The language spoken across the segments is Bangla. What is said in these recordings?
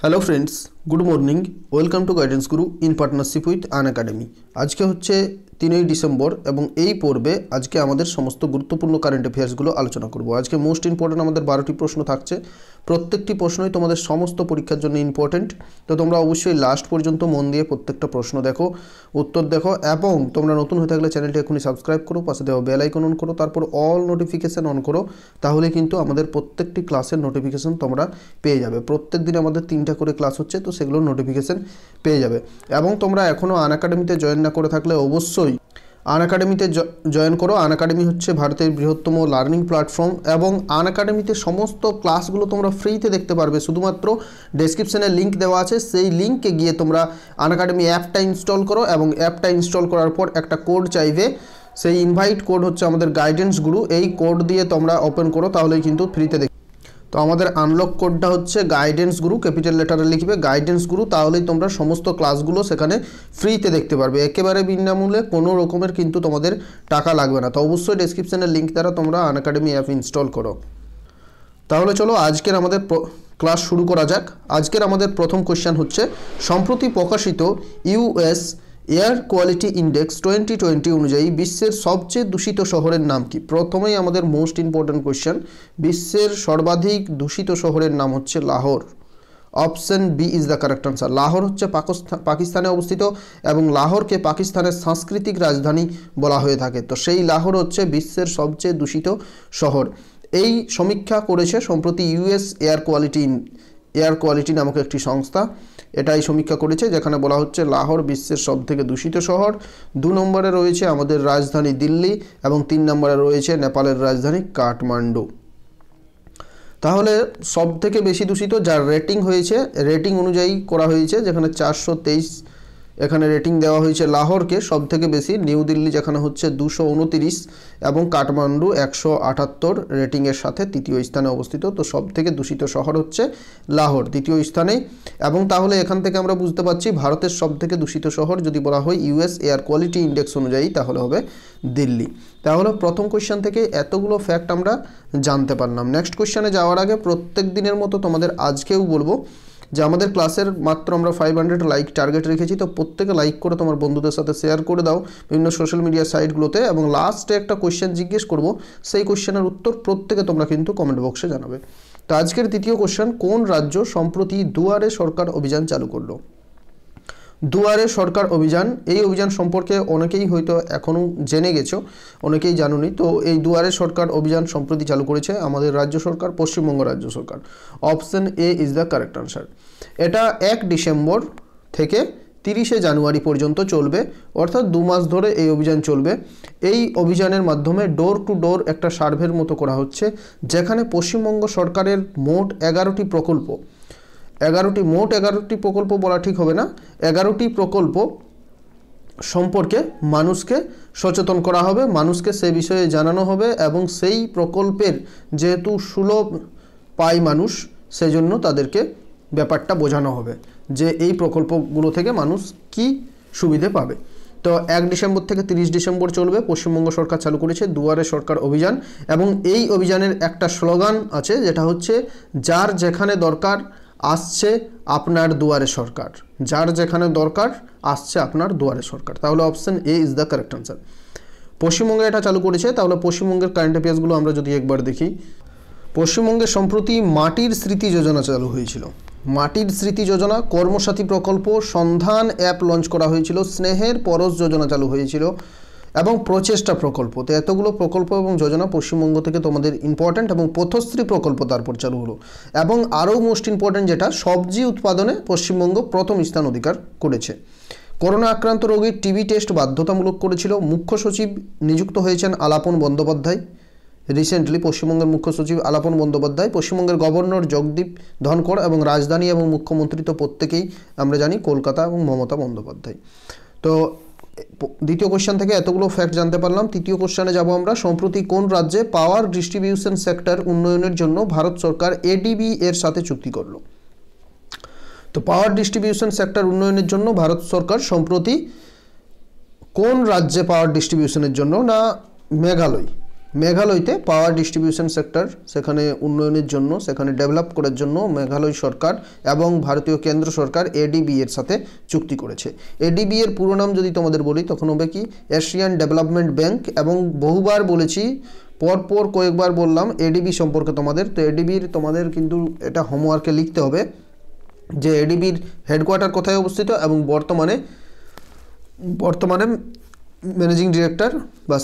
Hello friends, good morning. Welcome to guidance Guru in partnership with Unacademy. আজকে হচ্ছে 3ই ডিসেম্বর এবং এই পর্বে আজকে আমাদের সমস্ত গুরুত্বপূর্ণ কারেন্ট অ্যাফেয়ার্সগুলো আলোচনা করব। আজকে মোস্ট ইম্পর্টেন্ট আমাদের 12টি প্রশ্ন থাকছে। প্রত্যেকটি প্রশ্নই তোমাদের সমস্ত পরীক্ষার জন্য ইম্পর্টেন্ট। তো তোমরা অবশ্যই লাস্ট পর্যন্ত মন দিয়ে প্রত্যেকটা প্রশ্ন দেখো, উত্তর দেখো এবং তোমরা নতুন হয়ে থাকলে চ্যানেলটি এখনই সাবস্ক্রাইব করো, পাশে দেওয়া বেল আইকন অন করো, তারপর অল নোটিফিকেশান অন করো। তাহলে কিন্তু আমাদের প্রত্যেকটি ক্লাসের নোটিফিকেশান তোমরা পেয়ে যাবে। প্রত্যেক দিন আমাদের 3টা করে ক্লাস হচ্ছে, তো সেগুলোর নোটিফিকেশান পেয়ে যাবে। এবং তোমরা এখনও আনএকাডেমিতে জয়েন না করে থাকলে অবশ্যই আনএকাডেমিতে জয়েন করো। আনএকাডেমি হচ্ছে ভারতের বৃহত্তম লার্নিং প্ল্যাটফর্ম এবং আনএকাডেমিতে সমস্ত ক্লাসগুলো তোমরা ফ্রিতে দেখতে পারবে। শুধুমাত্র ডেসক্রিপশনে লিঙ্ক দেওয়া আছে, সেই লিঙ্কে গিয়ে তোমরা আনএকাডেমি অ্যাপটা ইনস্টল করো এবং অ্যাপটা ইনস্টল করার পর একটা কোড চাইবে। সেই ইনভাইট কোড হচ্ছে আমাদের গাইডেন্স গুরু, এই কোড দিয়ে তোমরা ওপেন করো, তাহলেই কিন্তু ফ্রিতে দেখ। তো আমাদের আনলক কোডটা হচ্ছে গাইডেন্স গুরু, ক্যাপিটাল লেটারে লিখবে গাইডেন্স গুরু, তাহলেই তোমরা সমস্ত ক্লাসগুলো সেখানে ফ্রিতে দেখতে পারবে, একেবারে বিনামূল্যে, কোনো রকমের কিন্তু তোমাদের টাকা লাগবে না। তো অবশ্যই ডেসক্রিপশনের লিঙ্ক দ্বারা তোমরা আনএকাডেমি অ্যাপ ইনস্টল করো। তাহলে চলো আজকের আমাদের ক্লাস শুরু করা যাক। আজকের আমাদের প্রথম কোশ্চেন হচ্ছে, সম্প্রতি প্রকাশিত ইউএস এয়ার কোয়ালিটি ইন্ডেক্স 2020 অনুযায়ী বিশ্বের সবচেয়ে দূষিত শহরের নাম কি? প্রথমেই আমাদের মোস্ট ইম্পর্ট্যান্ট কোশ্চেন, বিশ্বের সর্বাধিক দূষিত শহরের নাম হচ্ছে Lahore. Option B is the correct answer. Lahore হচ্ছে পাকিস্তানে অবস্থিত এবং লাহোরকে পাকিস্তানের সাংস্কৃতিক রাজধানী বলা হয়ে থাকে। তো সেই লাহোর হচ্ছে বিশ্বের সবচেয়ে দূষিত শহর। এই সমীক্ষা করেছে সম্প্রতি ইউএস এয়ার কোয়ালিটি নামক একটি সংস্থা, এটাই সমীক্ষা করেছে, যেখানে বলা হচ্ছে লাহোর বিশ্বের সবথেকে দূষিত শহর। 2 নম্বরে রয়েছে আমাদের রাজধানী দিল্লি এবং 3 নম্বরে রয়েছে নেপালের রাজধানী কাঠমান্ডু। তাহলে সব থেকে বেশি দূষিত যার রেটিং হয়েছে, রেটিং অনুযায়ী করা হয়েছে, যেখানে 423 এখানে রেটিং দেওয়া হয়েছে লাহোরকে সব থেকে বেশি। নিউ দিল্লি যেখানে হচ্ছে 229 এবং কাঠমান্ডু 178 রেটিংয়ের সাথে তৃতীয় স্থানে অবস্থিত। তো সব থেকে দূষিত শহর হচ্ছে লাহোর, দ্বিতীয় স্থানে। এবং তাহলে এখান থেকে আমরা বুঝতে পারছি ভারতের সব থেকে দূষিত শহর যদি বলা হয় ইউএস এয়ার কোয়ালিটি ইন্ডেক্স অনুযায়ী, তাহলে হবে দিল্লি। তাহলে প্রথম কোশ্চেন থেকে এতগুলো ফ্যাক্ট আমরা জানতে পারলাম। নেক্সট কোশ্চেনে যাওয়ার আগে প্রত্যেক দিনের মতো তোমাদের আজকেও বলবো যে আমাদের ক্লাসের মাত্র আমরা 500 লাইক টার্গেট রেখেছি, তো প্রত্যেকে লাইক করে তোমার বন্ধুদের সাথে শেয়ার করে দাও বিভিন্ন সোশ্যাল মিডিয়া সাইটগুলোতে। এবং লাস্টে একটা কোশ্চেন জিজ্ঞেস করব, সেই কোশ্চেনের উত্তর প্রত্যেকে তোমরা কিন্তু কমেন্ট বক্সে জানাবে। তো আজকের দ্বিতীয় কোশ্চেন, কোন রাজ্য সম্প্রতি দুয়ারে সরকার অভিযান চালু করলো? দুয়ারে সরকার অভিযান, এই অভিযান সম্পর্কে অনেকেই হয়তো এখনও জেনে গেছো, অনেকেই জানুনি। তো এই দুয়ারে সরকার অভিযান সম্প্রতি চালু করেছে আমাদের রাজ্য সরকার, পশ্চিমবঙ্গ রাজ্য সরকার। Option A is the correct answer. এটা 1 ডিসেম্বর থেকে 30শে জানুয়ারি পর্যন্ত চলবে, অর্থাৎ 2 মাস ধরে এই অভিযান চলবে। এই অভিযানের মাধ্যমে ডোর টু ডোর একটা সার্ভের মতো করা হচ্ছে, যেখানে পশ্চিমবঙ্গ সরকারের মোট 11টি প্রকল্প, 11টি প্রকল্প বলা ঠিক হবে না, 11টি প্রকল্প সম্পর্কে মানুষকে সচেতন করা হবে, মানুষকে সে বিষয়ে জানানো হবে এবং সেই প্রকল্পের যেহেতু সুলভ পায় মানুষ, সেজন্য তাদেরকে ব্যাপারটা বোঝানো হবে যে এই প্রকল্পগুলো থেকে মানুষ কি সুবিধে পাবে। তো 1 ডিসেম্বর থেকে 30 ডিসেম্বর চলবে, পশ্চিমবঙ্গ সরকার চালু করেছে দুয়ারে সরকার অভিযান। এবং এই অভিযানের একটা স্লোগান আছে, যেটা হচ্ছে যার যেখানে দরকার আসছে আপনার দুয়ারে সরকার, যার যেখানে দরকার আসছে আপনার দুয়ারে সরকার। তাহলে option A is the correct answer. পশ্চিমবঙ্গে এটা চালু করেছে। তাহলে পশ্চিমবঙ্গের কারেন্ট অ্যাফেয়ার্সগুলো আমরা যদি একবার দেখি, পশ্চিমবঙ্গে সম্প্রতি মাটির স্মৃতি যোজনা চালু হয়েছিল। মাটির স্মৃতি যোজনা, কর্মসাথী প্রকল্প, সন্ধান অ্যাপ লঞ্চ করা হয়েছিল, স্নেহের পরশ যোজনা চালু হয়েছিল এবং প্রচেষ্টা প্রকল্প। তো এতগুলো প্রকল্প এবং যোজনা পশ্চিমবঙ্গ থেকে তোমাদের ইম্পর্ট্যান্ট, এবং পথশ্রী প্রকল্প তারপর চালু হলো। এবং আরও মোস্ট ইম্পর্ট্যান্ট যেটা, সবজি উৎপাদনে পশ্চিমবঙ্গ প্রথম স্থান অধিকার করেছে। করোনা আক্রান্ত রোগীর টিবি টেস্ট বাধ্যতামূলক করেছিল। মুখ্য সচিব নিযুক্ত হয়েছেন আলাপন বন্দ্যোপাধ্যায়। রিসেন্টলি পশ্চিমবঙ্গের মুখ্য সচিব আলাপন বন্দ্যোপাধ্যায়, পশ্চিমবঙ্গের গভর্নর জগদীপ ধনকর এবং রাজধানী এবং মুখ্যমন্ত্রী তো প্রত্যেকেই আমরা জানি কলকাতা এবং মমতা বন্দ্যোপাধ্যায়। তো দ্বিতীয় কোশ্চেন থেকে এতগুলো ফ্যাক্ট জানতে পারলাম। তৃতীয় কোশ্চেনে যাব আমরা, সম্প্রতি কোন রাজ্যে পাওয়ার ডিস্ট্রিবিউশন সেক্টর উন্নয়নের জন্য ভারত সরকার এডিবি এর সাথে চুক্তি করলো? তো পাওয়ার ডিস্ট্রিবিউশন সেক্টর উন্নয়নের জন্য ভারত সরকার সম্প্রতি কোন রাজ্যে পাওয়ার ডিস্ট্রিবিউশনের জন্য, না মেঘালয়, মেঘালয়তে পাওয়ার ডিস্ট্রিবিউশন সেক্টর সেখানে উন্নয়নের জন্য, সেখানে ডেভেলপ করার জন্য মেঘালয় সরকার এবং ভারতীয় কেন্দ্র সরকার এডিবি এর সাথে চুক্তি করেছে। এডিবি এর পুরো নাম যদি তোমাদের বলি তখন হবে কি এশিয়ান ডেভেলপমেন্ট ব্যাংক। এবং বহুবার বলেছি, পরপর কয়েকবার বললাম এডিবি সম্পর্কে তোমাদের, তো এডিবির তোমাদের কিন্তু এটা হোমওয়ার্কে লিখতে হবে যে এডিবির হেডকোয়ার্টার কোথায় অবস্থিত এবং বর্তমানে ম্যানেজিং ডিরেক্টর বা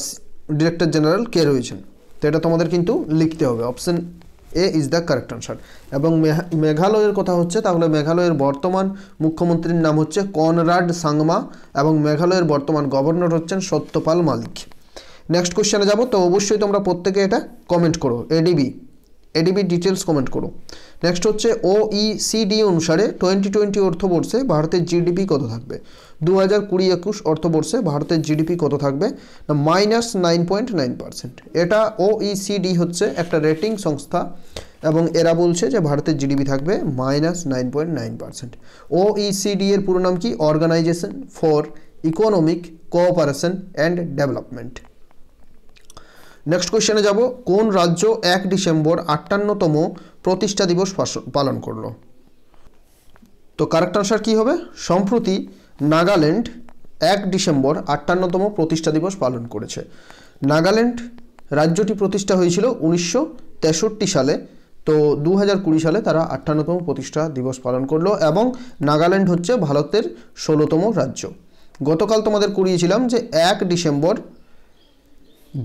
ডিরেক্টর জেনারেল কে রয়েছেন, তো এটা তোমাদের কিন্তু লিখতে হবে। Option A is the correct answer. এবং মেঘালয়ের কথা হচ্ছে, তাহলে মেঘালয়ের বর্তমান মুখ্যমন্ত্রীর নাম হচ্ছে কনরাড সাংমা এবং মেঘালয়ের বর্তমান গভর্নর হচ্ছেন সত্যপাল মালিক। নেক্সট কোশ্চেনে যাব, তো অবশ্যই তোমরা প্রত্যেকে এটা কমেন্ট করো, এডিবি ডিটেলস কমেন্ট করো। নেক্সট হচ্ছে OECD অনুসারে 2020 অর্থবর্ষে ভারতের জিডিপি কত থাকবে? 2020-21 অর্থবর্ষে ভারতের জিডিপি কত থাকবে না -9.9%। এটা OECD হচ্ছে একটা রেটিং সংস্থা এবং এরা বলছে যে ভারতের জিডিপি থাকবে -9.9%। OECD এর পুরো নাম কি? Organization for economic cooperation and development. Next কোয়েশ্চেনে যাব, কোন রাজ্য 1 ডিসেম্বর 58তম প্রতিষ্ঠা দিবস পালন করলো? তো কারেক্ট আনসার কি হবে? সম্প্রতি নাগাল্যান্ড 1 ডিসেম্বর 58তম প্রতিষ্ঠা দিবস পালন করেছে। নাগাল্যান্ড রাজ্যটি প্রতিষ্ঠা হয়েছিল 1963 সালে, তো 2020 সালে তারা 58তম প্রতিষ্ঠা দিবস পালন করলো এবং নাগাল্যান্ড হচ্ছে ভারতের 16তম রাজ্য। গতকাল তোমাদের করিয়েছিলাম যে 1 December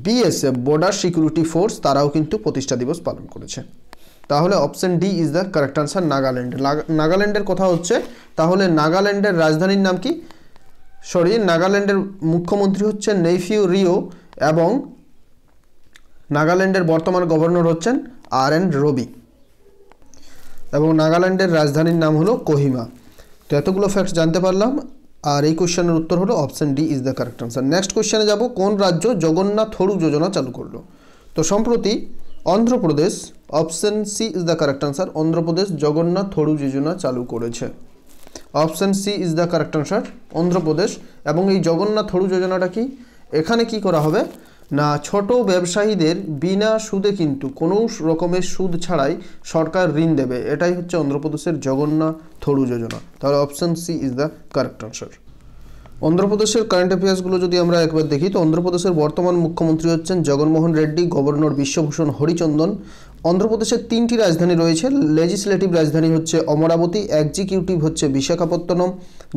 BSF border security force তারাও কিন্তু প্রতিষ্ঠা দিবস পালন করেছে। তাহলে option D is the correct answer, Nagaland. নাগাল্যান্ডের কথা হচ্ছে, তাহলে নাগাল্যান্ডের রাজধানীর নাম কি? নাগাল্যান্ডের মুখ্যমন্ত্রী হচ্ছেন নেইফিউ রিও এবং নাগাল্যান্ডের বর্তমান গভর্নর হচ্ছেন RN রবি এবং নাগাল্যান্ডের রাজধানীর নাম হলো কোহিমা। তো এতগুলো ফ্যাক্টস জানতে পারলাম আর এই কোশ্চেনের উত্তর হলো option D is the correct answer. Next কোশ্চেনে যাব, কোন রাজ্য জগন্নাথ থড়ু যোজনা চালু করলো? তো সম্প্রতি Andhra Pradesh, option C is the correct answer, Andhra Pradesh Jagannath থড়ু যোজনা চালু করেছে। Option C is the correct answer, Andhra Pradesh. এবং এই জগন্নাথ থড়ু যোজনাটা কি? এখানে কি করা হবে না ছোট ব্যবসায়ীদের বিনা সুদে কিন্তু কোনো রকমের সুদ ছাড়াই সরকার ঋণ দেবে, এটাই হচ্ছে অন্ধ্রপ্রদেশের জগন্নাথ থড়ু যোজনা। তাহলে option C is the correct answer. অন্ধ্রপ্রদেশের কারেন্ট অ্যাফেয়ার্সগুলো যদি আমরা একবার দেখি, তো অন্ধ্রপ্রদেশের বর্তমান মুখ্যমন্ত্রী হচ্ছেন জগনমোহন রেড্ডি, গভর্নর বিশ্বভূষণ হরিচন্দন। অন্ধ্রপ্রদেশের 3টি রাজধানী রয়েছে, লেজিসলেটিভ রাজধানী হচ্ছে অমরাবতী, এক্সিকিউটিভ হচ্ছে বিশাখাপত্তনম,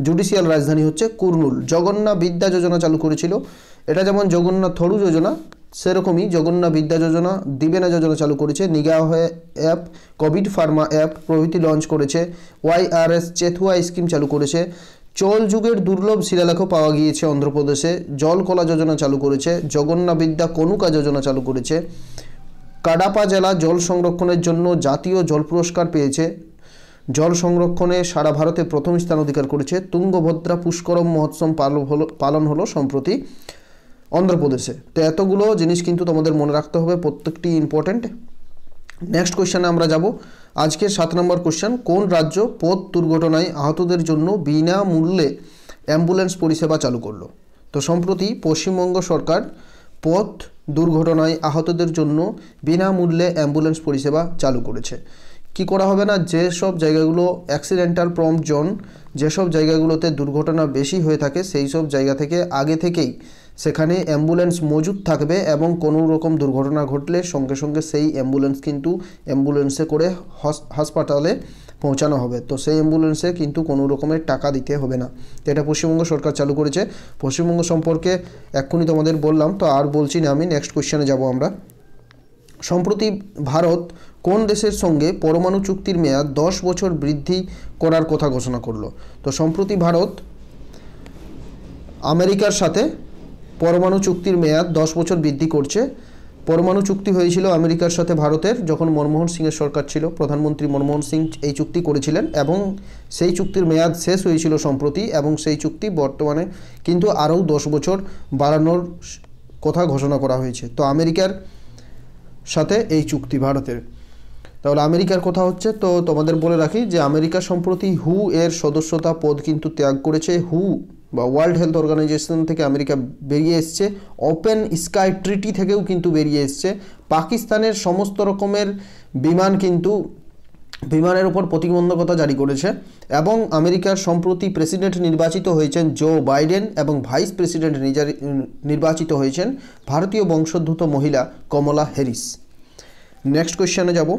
জুডিশিয়াল রাজধানী হচ্ছে কুর্নুল। জগন্নাথ বিদ্যা যোজনা চালু করেছিল, এটা যেমন জগন্নাথ থড়ু যোজনা সেরকমই জগন্নাথ বিদ্যা যোজনা, দিবেনা যোজনা চালু করেছে, নিগাহ অ্যাপ, কোভিড ফার্মা অ্যাপ প্রভৃতি লঞ্চ করেছে, YRS চেথুয়া স্কিম চালু করেছে, চোল যুগের দুর্লভ শিলালেখও পাওয়া গিয়েছে অন্ধ্রপ্রদেশে, জলকলা যোজনা চালু করেছে, জগন্নাথ বিদ্যা কনুকা যোজনা চালু করেছে, কাডাপা জেলা জল সংরক্ষণের জন্য জাতীয় জল পুরস্কার পেয়েছে, জল সংরক্ষণে সারা ভারতে প্রথম স্থান অধিকার করেছে, তুঙ্গভদ্রা পুষ্করম মহোৎসব পালন হলো সম্প্রতি অন্ধ্রপ্রদেশে। তো এতগুলো জিনিস কিন্তু তোমাদের মনে রাখতে হবে, প্রত্যেকটি ইম্পর্টেন্ট। নেক্সট কোয়েশ্চেনে আমরা যাব, আজকের 7 নম্বর কোয়েশ্চেন, কোন রাজ্য পথ দুর্ঘটনায় আহতদের জন্য বিনামূল্যে অ্যাম্বুলেন্স পরিষেবা চালু করলো? তো সম্প্রতি পশ্চিমবঙ্গ সরকার পথ দুর্ঘটনায় আহতদের জন্য বিনামূল্যে অ্যাম্বুলেন্স পরিষেবা চালু করেছে। কি করা হবে না যেসব জায়গাগুলো অ্যাক্সিডেন্টাল প্রম্পট জোন, যেসব জায়গাগুলোতে দুর্ঘটনা বেশি হয়ে থাকে সেই সব জায়গা থেকে আগে থেকেই সেখানে অ্যাম্বুলেন্স মজুদ থাকবে এবং কোনো রকম দুর্ঘটনা ঘটলে সঙ্গে সঙ্গে সেই অ্যাম্বুলেন্স কিন্তু অ্যাম্বুলেন্সে করে হাসপাতালে পৌঁছানো হবে। তো সেই অ্যাম্বুলেন্সে কিন্তু কোনো রকমের টাকা দিতে হবে না। তো এটা পশ্চিমবঙ্গ সরকার চালু করেছে। পশ্চিমবঙ্গ সম্পর্কে এক্ষুনি তোমাদের বললাম, তো আর বলছি না আমি। নেক্সট কোয়েশ্চেনে যাব আমরা। সম্প্রতি ভারত কোন দেশের সঙ্গে পরমাণু চুক্তির মেয়াদ 10 বছর বৃদ্ধি করার কথা ঘোষণা করলো? তো সম্প্রতি ভারত আমেরিকার সাথে পরমাণু চুক্তির মেয়াদ 10 বছর বৃদ্ধি করছে। পরমাণু চুক্তি হয়েছিল আমেরিকার সাথে ভারতের যখন মনমোহন সিংয়ের সরকার ছিল, প্রধানমন্ত্রী মনমোহন সিং এই চুক্তি করেছিলেন এবং সেই চুক্তির মেয়াদ শেষ হয়েছিল সম্প্রতি এবং সেই চুক্তি বর্তমানে কিন্তু আরও 10 বছর বাড়ানোর কথা ঘোষণা করা হয়েছে। তো আমেরিকার সাথে এই চুক্তি ভারতের, তাহলে আমেরিকার কথা হচ্ছে। তো তোমাদের বলে রাখি যে আমেরিকা সম্প্রতি হু এর সদস্যতা পদ কিন্তু ত্যাগ করেছে। হু বা ওয়ার্ল্ড হেলথ অর্গানাইজেশন থেকে আমেরিকা বেরিয়ে এসছে, ওপেন স্কাই ট্রিটি থেকেও কিন্তু বেরিয়ে এসছে, পাকিস্তানের সমস্ত রকমের বিমানের উপর প্রতিবন্ধকতা জারি করেছে, এবং আমেরিকার সম্প্রতি প্রেসিডেন্ট নির্বাচিত হয়েছেন জো বাইডেন এবং ভাইস প্রেসিডেন্ট নির্বাচিত হয়েছেন ভারতীয় বংশোদ্ভূত মহিলা কমলা হ্যারিস। নেক্সট কোয়েশ্চেনে যাব।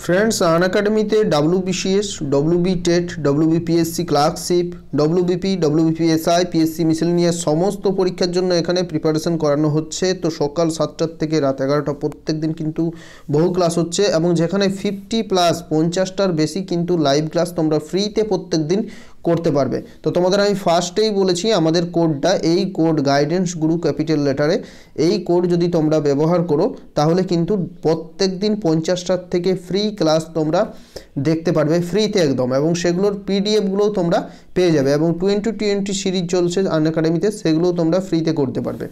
ফ্রেন্ডস, আনএকাডেমিতে WBCS, WB TET, WBPSC clerkship, WBP, WBPSI, PSC miscellaneous সমস্ত পরীক্ষার জন্য এখানে প্রিপারেশন করানো হচ্ছে। তো সকাল 7টার থেকে রাত 11টা প্রত্যেক দিন কিন্তু বহু ক্লাস হচ্ছে, এবং যেখানে 50+50টার বেশি কিন্তু লাইভ ক্লাস তোমরা ফ্রিতে প্রত্যেক দিন করতে পারবে। তো তোমাদের আমি ফার্স্টেই বলেছি আমাদের কোডটা, এই কোড গাইডেন্স গুরু ক্যাপিটাল লেটারে, এই কোড যদি তোমরা ব্যবহার করো তাহলে কিন্তু প্রত্যেক দিন 50টার থেকে ফ্রি ক্লাস তোমরা দেখতে পারবে ফ্রিতে একদম, এবং সেগুলোর পিডিএফগুলোও তোমরা পেয়ে যাবে, এবং 2020 সিরিজ চলছে আনএকাডেমিতে, সেগুলোও তোমরা ফ্রিতে করতে পারবে।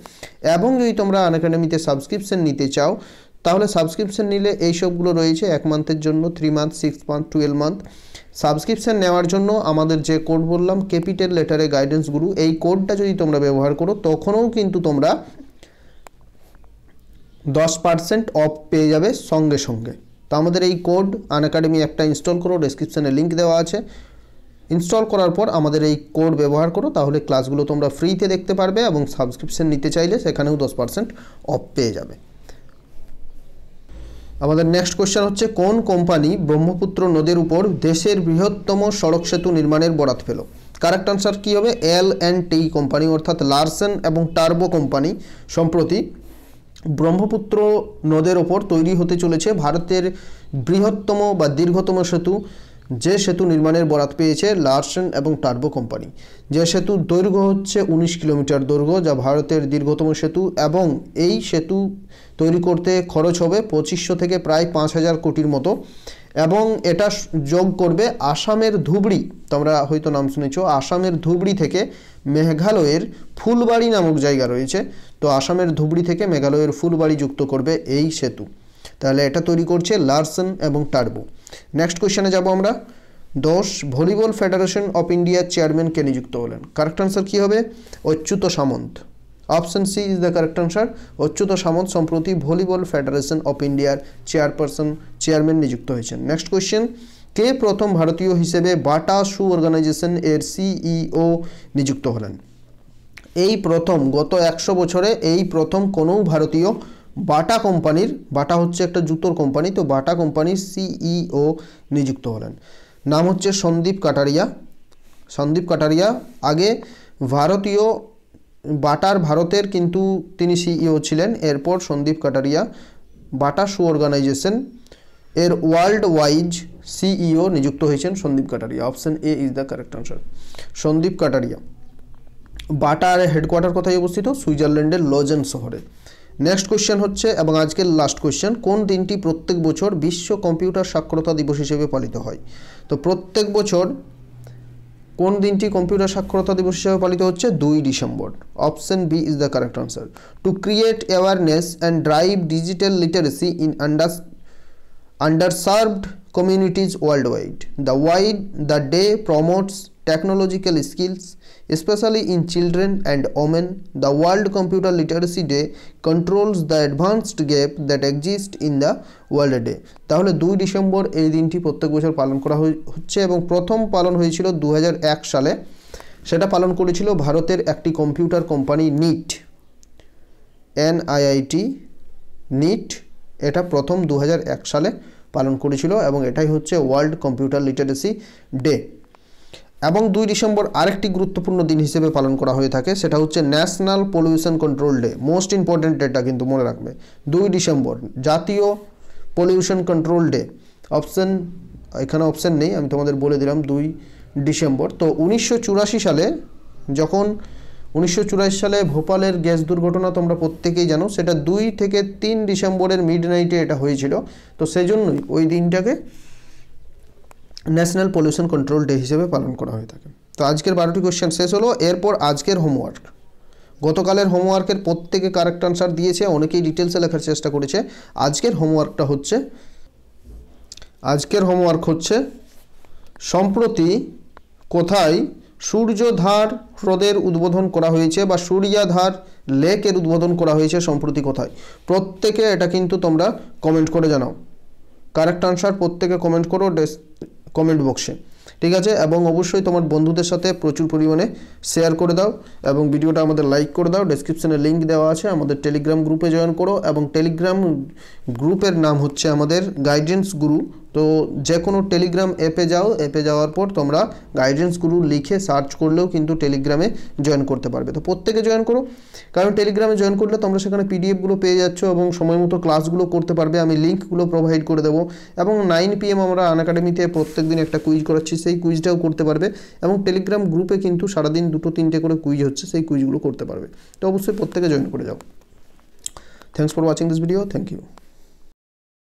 এবং যদি তোমরা আনএকাডেমিতে সাবস্ক্রিপশন নিতে চাও তাহলে সাবস্ক্রিপশন নিলে এই সবগুলো রয়েছে 1 মান্থের জন্য, 3 মান্থ, 6 মান্থ, 12 মান্থ। সাবস্ক্রিপশন নেওয়ার জন্য আমাদের যে কোড বললাম ক্যাপিটাল লেটারে গাইডেন্স গুরু, এই কোডটা যদি তোমরা ব্যবহার করো তখনও কিন্তু তোমরা 10% অফ পেয়ে যাবে সঙ্গে সঙ্গে। তো আমাদের এই কোড আনএকাডেমি অ্যাপটা ইনস্টল করো, ডেসক্রিপশনে লিঙ্ক দেওয়া আছে, ইনস্টল করার পর আমাদের এই কোড ব্যবহার করো, তাহলে ক্লাসগুলো তোমরা ফ্রিতে দেখতে পারবে, এবং সাবস্ক্রিপশন নিতে চাইলে সেখানেও 10% অফ পেয়ে যাবে। আমাদের নেক্সট কোয়েশ্চেন হচ্ছে, কোন কোম্পানি ব্রহ্মপুত্র নদের উপর দেশের বৃহত্তম সড়ক সেতু নির্মাণের বরাত পেল? কারেক্ট আনসার কী হবে? L&T কোম্পানি, অর্থাৎ লারসেন এবং টার্বো কোম্পানি সম্প্রতি ব্রহ্মপুত্র নদের ওপর তৈরি হতে চলেছে ভারতের বৃহত্তম বা দীর্ঘতম সেতু, যে সেতু নির্মাণের বরাত পেয়েছে লারসেন এবং টার্বো কোম্পানি। যে সেতুর দৈর্ঘ্য হচ্ছে 19 কিলোমিটার দৈর্ঘ্য, যা ভারতের দীর্ঘতম সেতু, এবং এই সেতু তৈরি করতে খরচ হবে 2500 থেকে প্রায় 5000 কোটির মতো, এবং এটা যোগ করবে আসামের ধুবড়ি, তোমরা হয়তো নাম শুনেছো, আসামের ধুবড়ি থেকে মেঘালয়ের ফুলবাড়ি নামক জায়গা রয়েছে, তো আসামের ধুবড়ি থেকে মেঘালয়ের ফুলবাড়ি যুক্ত করবে এই সেতু। তাহলে এটা তৈরি করছে লারসেন এবং টার্বো। নেক্সট কোয়েশ্চেনে যাব আমরা। 10 ভলিবল ফেডারেশন অফ ইন্ডিয়ার চেয়ারম্যান কে নিযুক্ত হলেন? কারেক্ট আনসার কী হবে? Achyuta Samanta. Option C is the correct answer. Achyuta Samanta সম্প্রতি ভলিবল ফেডারেশন অফ ইন্ডিয়ার চেয়ারম্যান নিযুক্ত হয়েছেন। নেক্সট কোয়েশ্চেন, কে প্রথম ভারতীয় হিসেবে বাটা শু অর্গানাইজেশন এর সিইও নিযুক্ত হলেন? এই প্রথম, গত 100 বছরে এই প্রথম কোনো ভারতীয় বাটা কোম্পানির, বাটা হচ্ছে একটা জুতোর কোম্পানি, তো বাটা কোম্পানির সিইও নিযুক্ত হলেন। নাম হচ্ছে সন্দীপ কাটারিয়া। সন্দীপ কাটারিয়া আগে ভারতের কিন্তু তিনি সিইও ছিলেন, এরপর Sandeep Kataria Bata shoe organisation এর ওয়ার্ল্ড ওয়াইজ সিইও নিযুক্ত হয়েছেন Sandeep Kataria. Option A is the correct answer. Sandeep Kataria. বাটার হেডকোয়ার্টার কোথায় অবস্থিত? সুইজারল্যান্ডের লজেন শহরে। নেক্সট কোয়েশ্চেন হচ্ছে, এবং আজকের লাস্ট কোয়েশ্চেন, কোন দিনটি প্রত্যেক বছর বিশ্ব কম্পিউটার সাক্ষরতা দিবস হিসেবে পালিত হয়? তো প্রত্যেক বছর কোন দিনটি কম্পিউটার সাক্ষরতা দিবস হিসেবে পালিত হচ্ছে? 2 December. Option B is the correct answer. To create awareness and drive digital literacy in underserved communities worldwide. The day promotes technological skills, especially in children and women. The World Computer Literacy Day controls the advanced gap that exists in the world day. তাহলে 2 ডিসেম্বর এই দিনটি প্রত্যেক বছর পালন করা হচ্ছে, এবং প্রথম পালন হয়েছিল 2001 সালে। সেটা পালন করেছিল ভারতের একটি computer company NIIT, NIIT NIIT, এটা প্রথম 2001 সালে পালন করেছিল, এবং এটাই হচ্ছে ওয়ার্ল্ড কম্পিউটার লিটারেসি ডে। এবং 2 ডিসেম্বর আরেকটি গুরুত্বপূর্ণ দিন হিসেবে পালন করা হয়ে থাকে, সেটা হচ্ছে national pollution control day. Most important data কিন্তু মনে রাখবে, 2 ডিসেম্বর জাতীয় পলিউশন কন্ট্রোল ডে। অপশন, এখানে অপশন নেই, আমি তোমাদের বলে দিলাম 2 ডিসেম্বর। তো 1984 সালে, যখন 1984 সালে ভোপালের গ্যাস দুর্ঘটনা তোমরা প্রত্যেকেই জানো, সেটা 2 থেকে 3 ডিসেম্বরের মিডনাইটে এটা হয়েছিল। তো সেই জন্যই ওই দিনটাকে ন্যাশনাল পলিউশন কন্ট্রোল ডে হিসেবে পালন করা হয়ে থাকে। তো আজকের 12টি কোয়েশ্চেন শেষ হলো। এরপর আজকের হোমওয়ার্ক। গতকালের হোমওয়ার্কের প্রত্যেকে কারেক্ট আনসার দিয়েছে, অনেকেই ডিটেলসে লেখার চেষ্টা করেছে। আজকের হোমওয়ার্ক হচ্ছে সম্প্রতি কোথায় সূর্যধার হ্রদের উদ্বোধন করা হয়েছে বা সূর্যাধার লেকের উদ্বোধন করা হয়েছে সম্প্রতি কোথায়? প্রত্যেকে এটা কিন্তু তোমরা কমেন্ট করে জানাও। কারেক্ট আনসার প্রত্যেকে কমেন্ট করো কমেন্ট বক্সে, ঠিক আছে? এবং অবশ্যই তোমার বন্ধুদের সাথে প্রচুর পরিমাণে শেয়ার করে দাও এবং ভিডিওটা আমাদের লাইক করে দাও। ডেসক্রিপশনে লিঙ্ক দেওয়া আছে, আমাদের টেলিগ্রাম গ্রুপে জয়েন করো এবং টেলিগ্রাম গ্রুপের নাম হচ্ছে আমাদের গাইডেন্স গুরু। তো যে কোনো টেলিগ্রাম অ্যাপে যাও, অ্যাপে যাওয়ার পর তোমরা গাইডেন্স গুরু লিখে সার্চ করলেও কিন্তু টেলিগ্রামে জয়েন করতে পারবে। তো প্রত্যেকে জয়েন করো, কারণ টেলিগ্রামে জয়েন করলে তোমরা সেখানে পিডিএফগুলো পেয়ে যাচ্ছ এবং সময় মতো ক্লাসগুলো করতে পারবে। আমি লিঙ্কগুলো প্রোভাইড করে দেবো এবং 9 PM আমরা আনএকাডেমিতে প্রত্যেক দিন একটা কুইজ করাচ্ছি, সেই কুইজটাও করতে পারবে এবং টেলিগ্রাম গ্রুপে কিন্তু সারাদিন 2-3টে করে কুইজ হচ্ছে, সেই কুইজগুলো করতে পারবে। তো অবশ্যই প্রত্যেকে জয়েন করে যাও। Thanks for watching this video. Thank you.